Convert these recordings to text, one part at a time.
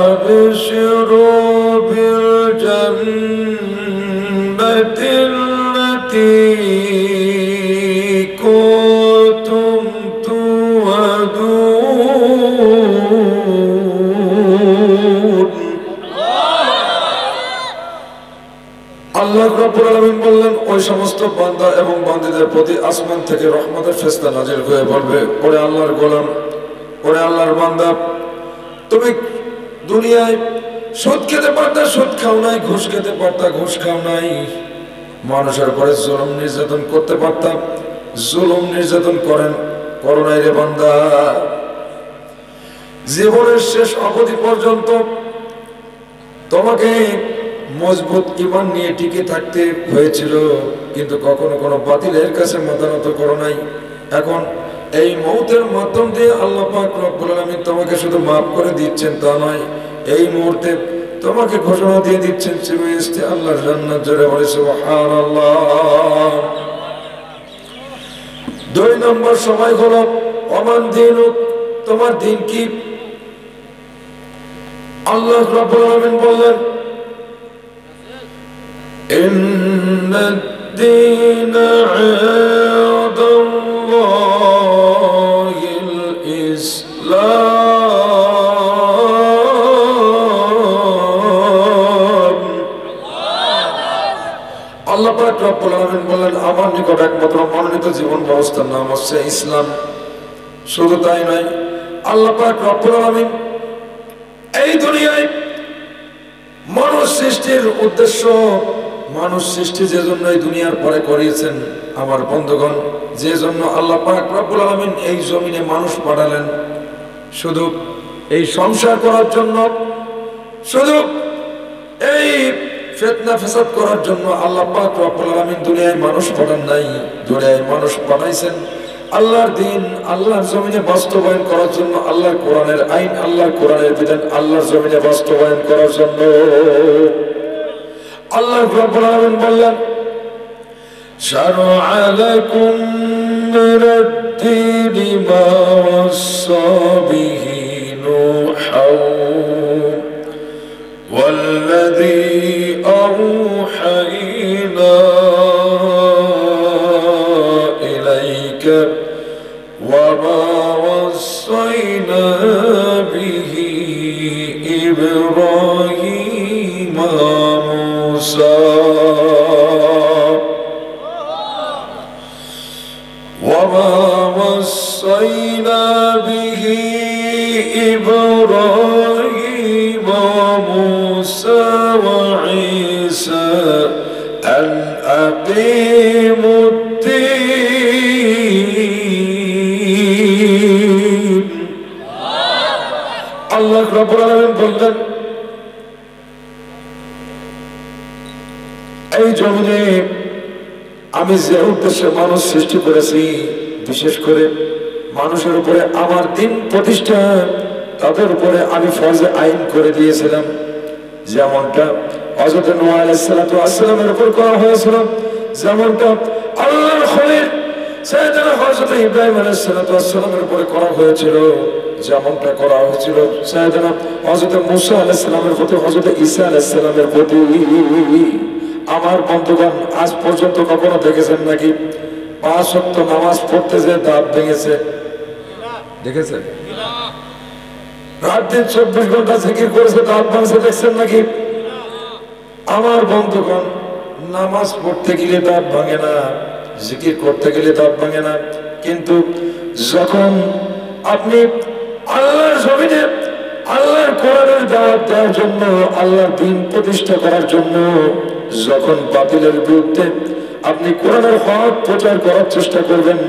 وأبشروا بالجنة التي كنتم توعدون আল্লাহ রাব্বুল আলামিন বললেন, ওই সমস্ত বান্দা এবং বান্দীদের প্রতি আসমান থেকে রহমতের ফেরেশতা নাজিল হয়ে পড়বে। ওরে আল্লাহর গোলাম, ওরে আল্লাহর বান্দা, তুমি দুনিয়ায় সুদ খেতে পারতা, সুদ খাও নাই, ঘুষ খেতে পারতা, ঘুষ খাও নাই, মানুষের উপরে জুলুম নির্যাতন করতে পারতা, জুলুম নির্যাতন করো নাই রে বান্দা। জীবনের শেষ অবধি পর্যন্ত তোমাকে মজবুত ঈমান নিয়ে টিকে থাকতে হয়েছিল, কিন্তু কখনো কোনো বাতিলের কাছে মাথা নত করো নাই। এখন এই মৌতের মাধ্যম দিয়ে আল্লাহ পাক রব্বুল আলামিন তোমাকে শুধু মাফ করে দিচ্ছেন তা নয়, এই মুহূর্তে তোমাকে ঘোষণা দিয়ে দিচ্ছেন চিরস্থায়ী আল্লাহর জান্নাত। জোরে বলে সুবহানাল্লাহ। 2 নম্বর সময় হলো ওমান দিনুক, তোমার দিন কি? আল্লাহ রাব্বুল আলামিন বললেন, ইন্নাদ দীনা ইনদাল্লাহিল ইসলাম। আল্লাহ পাক রব্বুল আলামিন বলেন, আমার নিকট একমাত্র মনোনীত জীবন ব্যবস্থার নাম হচ্ছে ইসলাম। শুধু তাই নয়, আল্লাহ পাক রব্বুল আলামিন এই দুনিয়ায় মানুষ সৃষ্টির উদ্দেশ্য, মানুষ সৃষ্টি যে জন্য এই দুনিয়ার পরে করিয়েছেন আমার বন্ধুগণ, যে জন্য আল্লাহ পাক রব্বুল আলামিন এই জমিনে মানুষ পাঠালেন, শুধু এই সংসার করার জন্য, শুধু এই ফিতনা ফাসাদ করার জন্য আল্লাহ পাক রব্বুল আলামিন দুনিয়ায় মানুষ পাঠান নাই। দুনিয়ায় মানুষ পাঠাইছেন আল্লাহর দিন আল্লাহর জমিনে বাস্তবায়ন করার জন্য, আল্লাহর কোরআনের আইন, আল্লাহর কোরআনের বিধান আল্লাহর জমিনে বাস্তবায়ন করার জন্য। আল্লাহ রাব্বুল আলামিন বললেন, শারআ লাকুম মিনাদ-দীনি মা ওয়াসসা বিহি নূহান ওয়াল্লাযী আওহাইনা ইলাইকা ওয়া মা ওয়াসাইনা বিহি ইব্রাহিম وما وصينا به إبراهيم وموسى وعيسى أن أقيموا الدين। الله رب العالمين বললেন, এই জমিনে আমি যে উদ্দেশ্যে মানুষ সৃষ্টি করেছি, বিশেষ করে মানুষের উপরে আমার দিন প্রতিষ্ঠা, তাদের উপরে আমি ফরজে আইন করে দিয়েছিলাম। যেমনটা হযরত নূহ আলাইহিস সালাতু ওয়াস সালামের উপর করা হয়েছিল, যেমনটা আল্লাহর খলিল সাইয়েদনা হযরত ইব্রাহিম আলাইহিস সালাতু ওয়াস সালামের উপর করা হয়েছিল, যেমনটা করা হয়েছিল সাইয়েদনা হযরত মূসা আলাইহিস সালামের প্রতি, হযরত ঈসা আলাইহিস সালামের প্রতি। আমার বন্ধুগণ, আজ পর্যন্ত কখনো দেখেছেন নাকি 5 ওয়াক্ত নামাজ পড়তে যে দাঁত ভেঙেছে? দেখেছেন? রাত দিন 24 ঘন্টা জিকির করেছে, দাঁত ভাঙছে, দেখছেন নাকি? আমার বন্ধুগণ, নামাজ পড়তে গেলে দাঁত ভাঙে না, জিকির করতে গেলে দাঁত ভাঙে না, কিন্তু যখন আপনি আল্লাহর জমিনে আল্লাহর কোরআনের দাওয়াত দেওয়ার জন্য, আল্লাহর দ্বীন প্রতিষ্ঠা করার জন্য, যখন বাতিলের বিরুদ্ধে আপনি কোরআনের হক প্রচার করার চেষ্টা করবেন,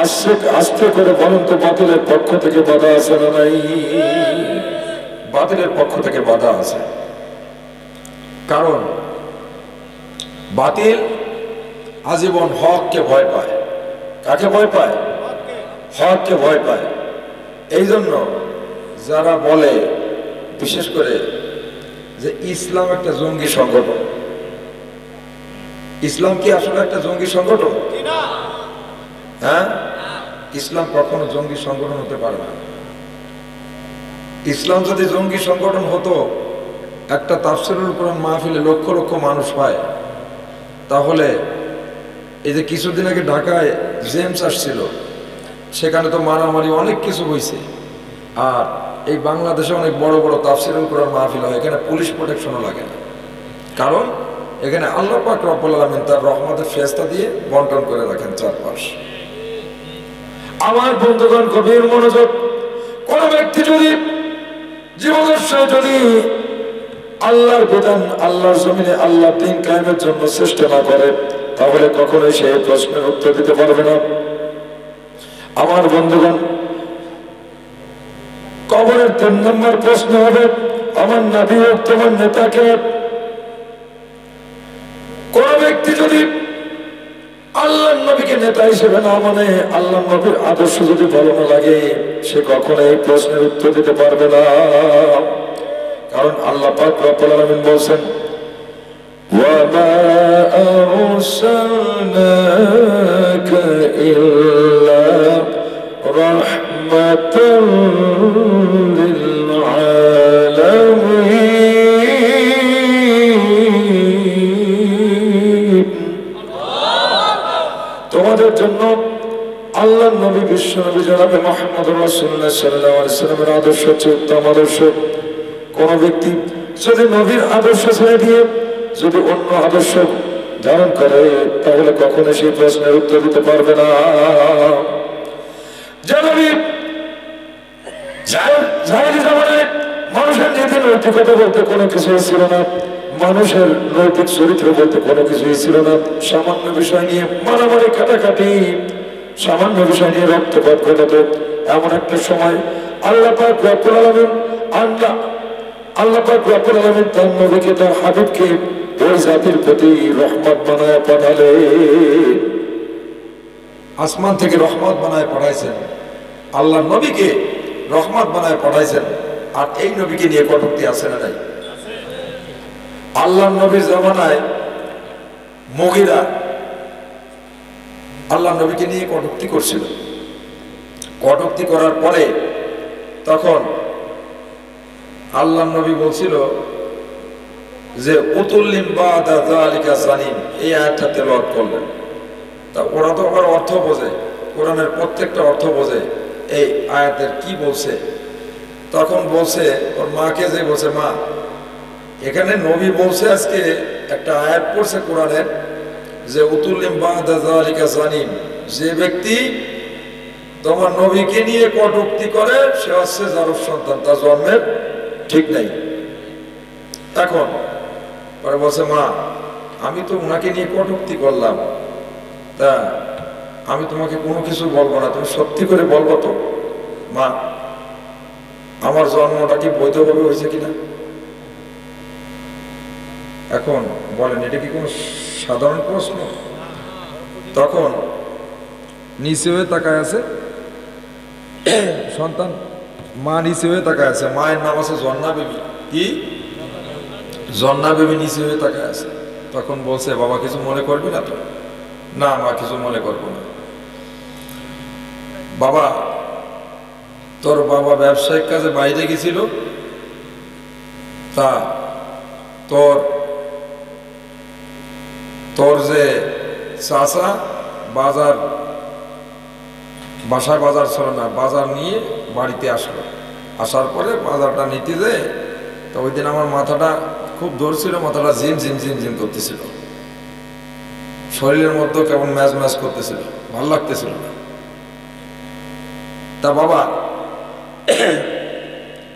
আস্তে আস্তে করে বলেন তো, বাতিলের পক্ষ থেকে বাধা আছে না নাই? বাতিলের পক্ষ থেকে বাধা আছে। কারণ বাতিল আজীবন হককে ভয় পায়। কাকে ভয় পায়? হককে ভয় পায়। এই জন্য যারা বলে, বিশেষ করে যে ইসলাম একটা জঙ্গি সংগঠন, ইসলাম কি আসলে একটা জঙ্গি সংগঠন? হ্যাঁ, ইসলাম কখনো জঙ্গি সংগঠন হতে পারে না। ইসলাম যদি জঙ্গি সংগঠন হতো, একটা তাফসীরুল কোরআন মাহফিলে লক্ষ লক্ষ মানুষ হয়, তাহলে এই যে কিছুদিন আগে ঢাকায় জেমস আসছিল, সেখানে তো মারামারি অনেক কিছু হয়েছে। আর এই বাংলাদেশে অনেক বড় বড় তাফসীরুল কোরআন মাহফিল হয়, এখানে পুলিশ প্রোটেকশনও লাগে না। কারণ এখানে আল্লাহ পাক রব্বুল আলামিন তার রহমতের ফেরেশতা দিয়ে বন্টন করে রাখেন চারপাশ। আমার বন্ধুগণ, গভীর মনোযোগ। কোন ব্যক্তি যদি জীবদর্শে যদি আল্লাহর বিধান, আল্লাহর জমিনে আল্লাহর দ্বীন কায়েমের জন্য চেষ্টা না করে, তাহলে কখনোই সেই প্রশ্নের উত্তর দিতে পারবে না। আমার বন্ধুগণ, কবরের 3 নম্বর প্রশ্ন হবে, আমার নবী ও তোমার নেতাকে। কোন ব্যক্তি যদি আল্লাহর নবীকে নেতা হিসেবে না মানে, আল্লাহর নবীর আদর্শ যদি ভালো না লাগে, সে কখনো এই প্রশ্নের উত্তর দিতে পারবে না। কারণ আল্লাহ পাক রব্বুল আলামিন বলেন, ওয়া মা আরসালনাকা ইল্লা রাহমাতাল লিল আলামিন। তোমাদের জন্য আল্লাহর নবী বিশ্ব নবী জনাবে মুহাম্মদুর রাসূলুল্লাহ সাল্লাল্লাহু আলাইহি ওয়াসাল্লামের আদর্শ হচ্ছে উত্তম আদর্শ। কোন ব্যক্তি যদি নবীর আদর্শ ছেড়ে দিয়ে যদি অন্য আদর্শ ধারণ করে, তাহলে কখনো সেই প্রশ্নের উত্তর দিতে পারবে না। জাহেলি জামানায় মানুষের নীতি নৈতিকতা বলতে কোনো কিছুই ছিল না, মানুষের নৈতিক চরিত্র বলতে কোনো কিছুই ছিল না। সামান্য বিষয় নিয়ে মারামারি, কাটাকাটি, সামান্য বিষয় নিয়ে রক্তপাত ঘটাত। এমন একটা সময় আল্লাহ পাক রব্বুল আলামিন তার নবীকে, তার হাবিবকে ওই জাতির প্রতি রহমত বানায় পাঠালে। আসমান থেকে রহমত বানায় পাঠাইছেন, আল্লাহ নবীকে রহমত বানায় পাঠাইছেন। আর এই নবীকে নিয়ে কটূক্তি আছে না নাই? আল্লাহ নবীর জামানায় মুগীরা আল্লাহ নবীকে নিয়ে কটূক্তি করছিল। কটূক্তি করার পরে তখন আল্লাহ নবী বলছিল যে উতুল্লিম বাদা যালিকা জানিম, এই আয়াতটা তেলাওয়াত করলেন। তা ওরা তো আবার অর্থ বোঝে, কোরআনের প্রত্যেকটা অর্থ বোঝে এই আয়াতের কি বলছে। তখন বলছে ওর মাকে, যে বলছে, মা এখানে নবী বলছে, আজকে একটা আয়াত পড়ছে কোরআনের, যে উতুল্লিম বাদা যালিকা জানিম, যে ব্যক্তি তোমার নবীকে নিয়ে কটূক্তি করে সে হচ্ছে জারুর সন্তান, তার জন্মের ঠিক নাই। এখন পরে বলছে, মা আমি তো ওনাকে নিয়ে কটূক্তি করলাম, তা আমি তোমাকে কোনো কিছু বলবো না, তুমি সত্যি করে বলবো তো মা আমার জন্মটা কি বৈধভাবে হয়েছে কিনা। এখন বলেন, এটা কি কোনো সাধারণ প্রশ্ন? তখন নিচে হয়ে তাকায় আছে সন্তান, মা নিচে হয়ে তাকায় আছে, মায়ের নাম আছে জন্না বেবি। কি জন্না বেবি নিচে হয়ে তাকায় আছে। তখন বলছে, বাবা কিছু মনে করবি না তো? না মা, কিছু মনে করবো না। বাবা, তোর বাবা ব্যবসায়িক কাজে বাইরে গেছিল, তা তোর যে চাচা বাসায় বাজার ছিল না, বাজার নিয়ে বাড়িতে আসলো। আসার পরে বাজারটা নিতে যায়, তো ওই দিন আমার মাথাটা খুব ধরছিল, মাথাটা ঝিম ঝিম ঝিম ঝিম করতেছিল, শরীরের মধ্যে কেমন ম্যাজ ম্যাজ করতেছিল, ভাল লাগতেছিল না। তা বাবা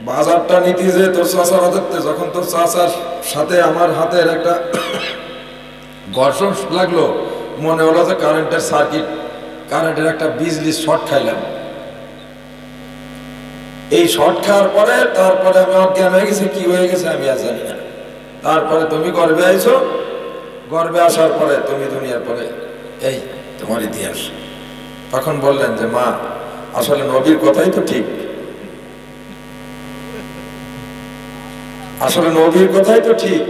বাজারটা নিতে যে তোর চাচার হাতে, যখন তোর চাচার সাথে আমার হাতের একটা ঘর্ষণ লাগলো, মনে হলো যে কারেন্টের সার্কিট, কারেন্টের একটা বিজলি শর্ট খাইলাম। এই শর্ট খাওয়ার পরে তারপরে আমি অজ্ঞান হয়ে গেছি, কি হয়ে গেছে আমি আর জানি না। তারপরে তুমি গর্বে আইছো, গর্বে আসার পরে তুমি দুনিয়ার পরে এই তোমার ইতিহাস। তখন বললেন যে, মা আসলে নবীর কথাই তো ঠিক, আসলে নবীর কথাই তো ঠিক।